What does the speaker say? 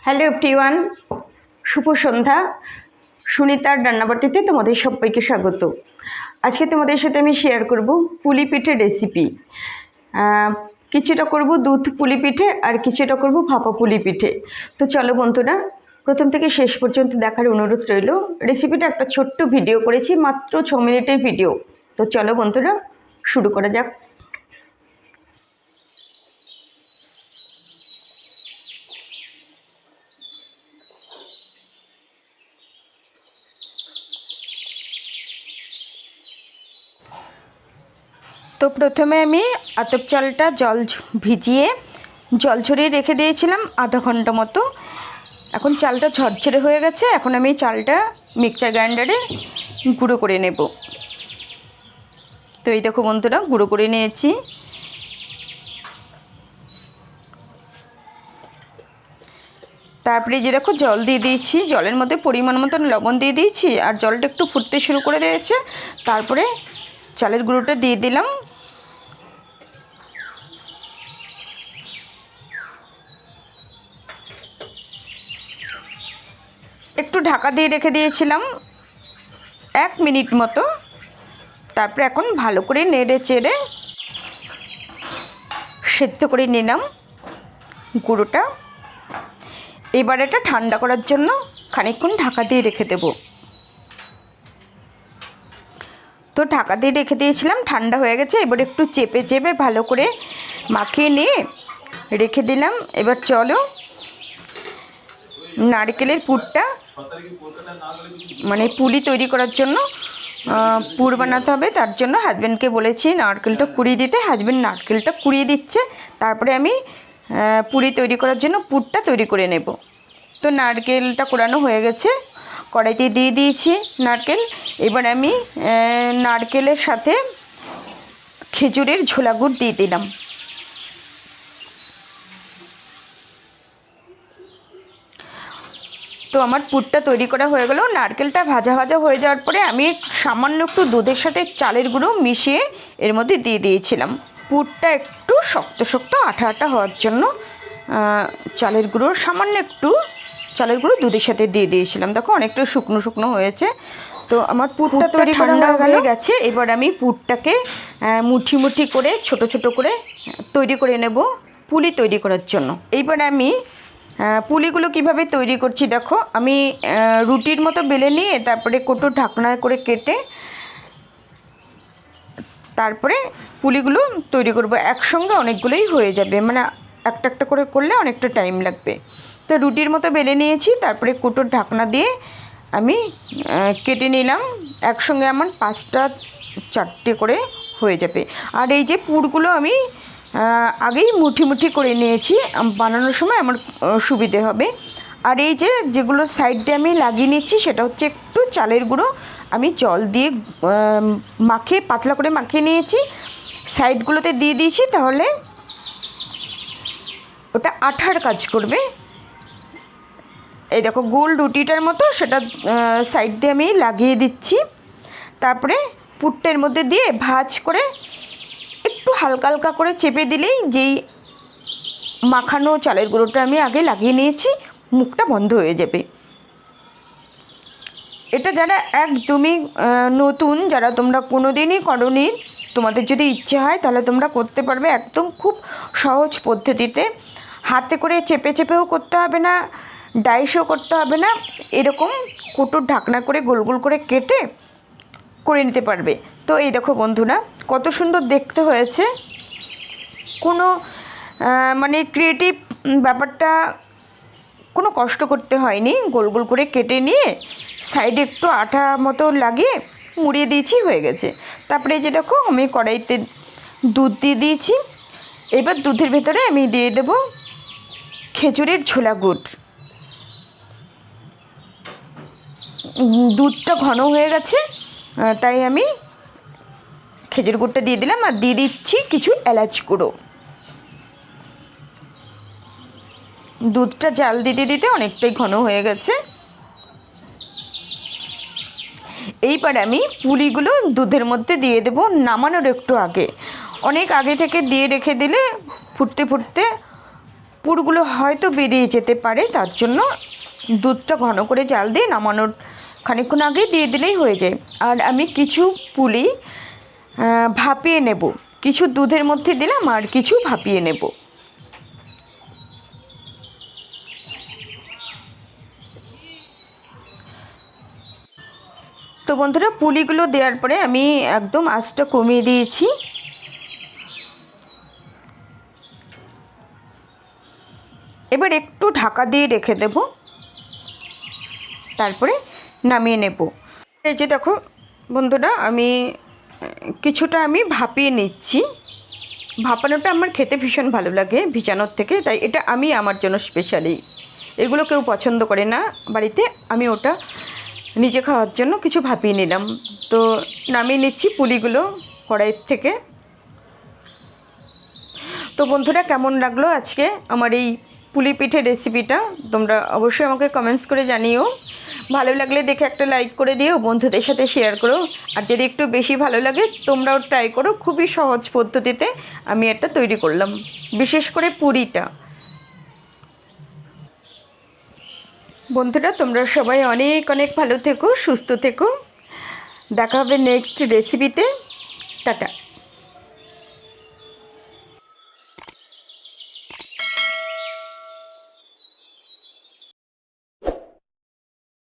Hello everyone, শুভ সন্ধ্যা। সুনিতার রান্নাবাটিতে তোমাদের সবাইকে স্বাগত। আজকে তোমাদের সাথে আমি শেয়ার করব পুলি পিঠের রেসিপি। কিছুটা করব দুধ পুলি পিঠে আর কিছুটা করব ভাপা পুলি পিঠে। তো চলো বন্ধুরা, প্রথম থেকে শেষ পর্যন্ত দেখার অনুরোধ রইল। রেসিপিটা একটা ছোট্ট ভিডিও করেছি, মাত্র 6 মিনিটের ভিডিও। তো চলো বন্ধুরা, শুরু করা যাক। তো প্রথমে আমি আতপ চালটা ভিজিয়ে জল ঝরিয়ে রেখে দিয়েছিলাম আধা ঘন্টা মতো। এখন চালটা ঝরঝরে হয়ে গেছে। এখন আমি চালটা মিক্সার গ্রাইন্ডারে গুঁড়ো করে নেব। তো এই দেখো বন্ধুরা, গুঁড়ো করে নিয়েছি। তারপরে যে দেখো জল দিয়ে দিয়েছি, জলের মধ্যে পরিমাণ মতন লবণ দিয়ে দিয়েছি, আর জলটা একটু ফুটতে শুরু করে দিয়েছে। তারপরে চালের গুঁড়োটা দিয়ে দিলাম। একটু ঢাকা দিয়ে রেখে দিয়েছিলাম 1 মিনিট মতো। তারপরে এখন ভালো করে নেড়ে চেড়ে সেদ্ধ করে নিলাম গুঁড়োটা। এবার এটা ঠান্ডা করার জন্য খানিকক্ষণ ঢাকা দিয়ে রেখে দেব। তো ঢাকা দিয়ে রেখে দিয়েছিলাম, ঠান্ডা হয়ে গেছে। এবার একটু চেপে চেপে ভালো করে মাখিয়ে নিয়ে রেখে দিলাম। এবার চলো নারকেলের পুরটা, মানে পুলি তৈরি করার জন্য পুর বানাতে হবে। তার জন্য হাজব্যান্ডকে বলেছি নারকেলটা কুড়িয়ে দিতে। হাজব্যান্ড নারকেলটা কুড়িয়ে দিচ্ছে। তারপরে আমি পুরি তৈরি করার জন্য পুরটা তৈরি করে নেব। তো নারকেলটা কোরানো হয়ে গেছে, কড়াইতে দিয়ে দিয়েছি নারকেল। এবার আমি নারকেলের সাথে খেজুরের ঝোলা গুড় দিয়ে দিলাম। তো আমার পুরটা তৈরি করা হয়ে গেল। নারকেলটা ভাজা ভাজা হয়ে যাওয়ার পরে আমি সামান্য একটু দুধের সাথে চালের গুঁড়ো মিশিয়ে এর মধ্যে দিয়ে দিয়েছিলাম। পুরটা একটু শক্ত শক্ত আঠা আঠা হওয়ার জন্য চালের গুঁড়ো, সামান্য একটু চালের গুঁড়ো দুধের সাথে দিয়ে দিয়েছিলাম। দেখো অনেকটা শুকনো শুকনো হয়েছে। তো আমার পুরটা তৈরি করা হয়ে গেছে। এবার আমি পুরটাকে মুঠি মুঠি করে ছোট ছোট করে তৈরি করে নেব পুলি তৈরি করার জন্য। এইবার আমি পুলিগুলো কিভাবে তৈরি করছি দেখো। আমি রুটির মতো বেলে নিয়ে তারপরে কটু ঢাকনা করে কেটে তারপরে পুলিগুলো তৈরি করব। একসঙ্গে অনেকগুলোই হয়ে যাবে, মানে একটা একটা করে করলে অনেকটা টাইম লাগবে। তো রুটির মতো বেলে নিয়েছি, তারপরে কটুর ঢাকনা দিয়ে আমি কেটে নিলাম। একসঙ্গে আমার 5টা 4টে করে হয়ে যাবে। আর এই যে পুরগুলো আমি আগেই মুঠি মুঠি করে নিয়েছি, বানানোর সময় আমার সুবিধে হবে। আর এই যে যেগুলো সাইড দিয়ে আমি লাগিয়ে নিচ্ছি সেটা হচ্ছে একটু চালের গুঁড়ো আমি জল দিয়ে মাখিয়ে পাতলা করে মাখিয়ে নিয়েছি, সাইডগুলোতে দিয়ে দিয়েছি। তাহলে ওটা আঠার কাজ করবে। এই দেখো গোল রুটিটার মতো সেটা সাইড দিয়ে আমি লাগিয়ে দিচ্ছি। তারপরে পুরটার মধ্যে দিয়ে ভাঁজ করে একটু হালকা হালকা করে চেপে দিলেই যেই মাখানো চালের গুঁড়োটা আমি আগে লাগিয়ে নিয়েছি মুখটা বন্ধ হয়ে যাবে। এটা যারা একদমই নতুন, যারা তোমরা কোনো দিনই করোনি, তোমাদের যদি ইচ্ছে হয় তাহলে তোমরা করতে পারবে একদম খুব সহজ পদ্ধতিতে। হাতে করে চেপে চেপেও করতে হবে না, ডাইসও করতে হবে না, এরকম কুটোর ঢাকনা করে গোল গোল করে কেটে করে নিতে পারবে। তো এই দেখো বন্ধুরা, কত সুন্দর দেখতে হয়েছে। কোনো মানে ক্রিয়েটিভ ব্যাপারটা, কোনো কষ্ট করতে হয়নি। গোল গোল করে কেটে নিয়ে সাইডে একটু আঠা মতো লাগিয়ে মুড়িয়ে দিয়েছি, হয়ে গেছে। তারপরে এই যে দেখো আমি কড়াইতে দুধ দিয়ে দিয়েছি। এবার দুধের ভেতরে আমি দিয়ে দেব খেজুরের ঝোলা গুড়। দুধটা ঘন হয়ে গেছে, তাই আমি খেজুর গুড়টা দিয়ে দিলাম। আর দিয়ে দিচ্ছি কিছু এলাচ গুঁড়ো। দুধটা জাল দিতে দিতে অনেকটাই ঘন হয়ে গেছে। এইবার আমি পুলিগুলো দুধের মধ্যে দিয়ে দেব নামানোর একটু আগে। অনেক আগে থেকে দিয়ে রেখে দিলে ফুটতে ফুটতে পুরগুলো হয়তো বেরিয়ে যেতে পারে, তার জন্য দুধটা ঘন করে জাল দিয়ে নামানোর খানিকক্ষণ আগে দিয়ে দিলেই হয়ে যায়। আর আমি কিছু পুলি ভাপিয়ে নেব, কিছু দুধের মধ্যে দিলাম আর কিছু ভাপিয়ে নেব। তো বন্ধুরা, পুলিগুলো দেওয়ার পরে আমি একদম আঁচটা কমিয়ে দিয়েছি। এবার একটু ঢাকা দিয়ে রেখে দেব, তারপরে নামিয়ে নেব। এই যে দেখো বন্ধুরা, আমি কিছুটা ভাপিয়ে নিচ্ছি। ভাপানোটা আমার খেতে ভীষণ ভালো লাগে ভিজানোর থেকে, তাই এটা আমি আমার জন্য স্পেশালি। এগুলো কেউ পছন্দ করে না বাড়িতে, আমি ওটা নিজে খাওয়ার জন্য কিছু ভাপিয়ে নিলাম। তো নামিয়ে নিচ্ছি পুলিগুলো কড়াইয়ের থেকে। তো বন্ধুরা, কেমন লাগলো আজকে আমার এই পুলি পিঠে রেসিপিটা, তোমরা অবশ্যই আমাকে কমেন্টস করে জানিও। ভালো লাগলে দেখে একটা লাইক করে দিও, বন্ধুদের সাথে শেয়ার করো। আর যদি একটু বেশি ভালো লাগে তোমরাও ট্রাই করো, খুবই সহজ পদ্ধতিতে আমি এটা তৈরি করলাম, বিশেষ করে পুরিটা। বন্ধুরা, তোমরা সবাই অনেক অনেক ভালো থেকো, সুস্থ থেকো। দেখা হবে নেক্সট রেসিপিতে। টাটা।